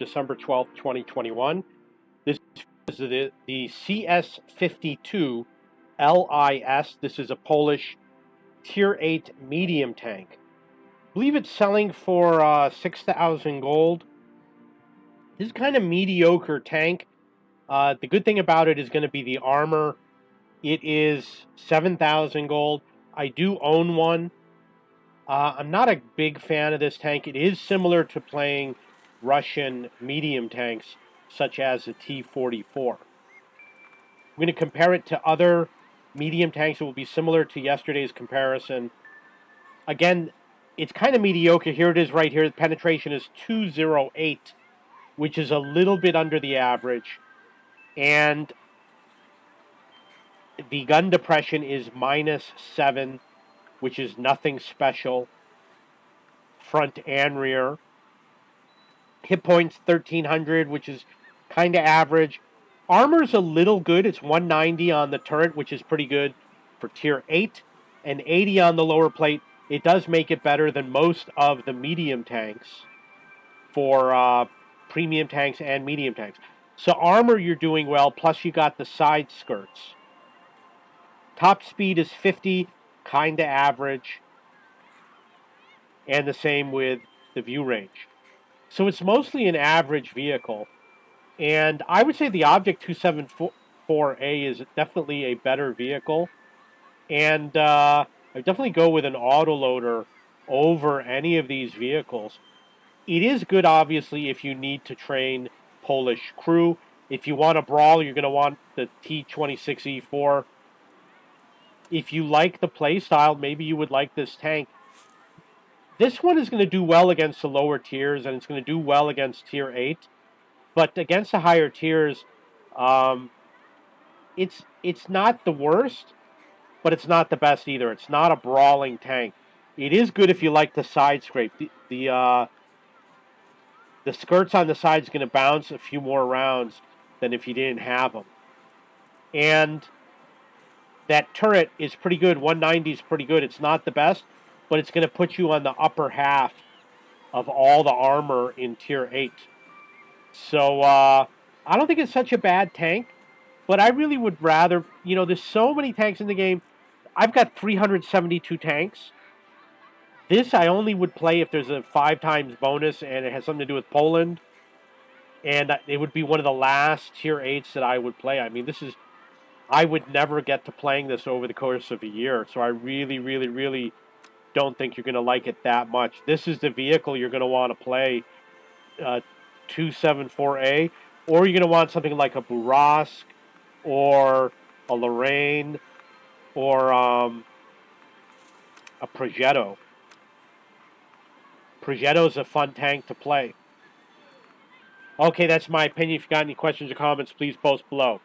December 12th, 2021. This is the CS-52 LIS. This is a Polish Tier 8 medium tank. I believe it's selling for 6,000 gold. This is kind of mediocre tank. The good thing about it is going to be the armor. It is 7,000 gold. I do own one. I'm not a big fan of this tank. It is similar to playing Russian medium tanks, such as the T-44. I'm going to compare it to other medium tanks that will be similar to yesterday's comparison. Again, it's kind of mediocre. Here it is right here. The penetration is 208, which is a little bit under the average. And the gun depression is -7, which is nothing special. Front and rear. Hit points 1,300, which is kind of average. Armor's a little good. It's 190 on the turret, which is pretty good for Tier 8, and 80 on the lower plate. It does make it better than most of the medium tanks for premium tanks and medium tanks. So armor, you're doing well, plus you got the side skirts. Top speed is 50, kind of average. And the same with the view range. So it's mostly an average vehicle. And I would say the Object 274A is definitely a better vehicle. And I definitely go with an autoloader over any of these vehicles. It is good, obviously, if you need to train Polish crew. If you want a brawl, you're going to want the T26E4. If you like the playstyle, maybe you would like this tank. This one is going to do well against the lower tiers, and it's going to do well against Tier 8. But against the higher tiers, it's not the worst, but it's not the best either. It's not a brawling tank. It is good if you like the side scrape. The skirts on the side is going to bounce a few more rounds than if you didn't have them. And that turret is pretty good. 190 is pretty good. It's not the best, but it's going to put you on the upper half of all the armor in Tier 8. So I don't think it's such a bad tank, but I really would rather, there's so many tanks in the game. I've got 372 tanks. This I only would play if there's a 5 times bonus and it has something to do with Poland. And it would be one of the last Tier 8s that I would play. I mean, I would never get to playing this over the course of a year. So I really, really, really don't think you're going to like it that much. This is the vehicle you're going to want to play, 274A, or you're going to want something like a Burask or a Lorraine or a Progetto. Progetto is a fun tank to play. Okay, that's my opinion. If you got any questions or comments, please post below.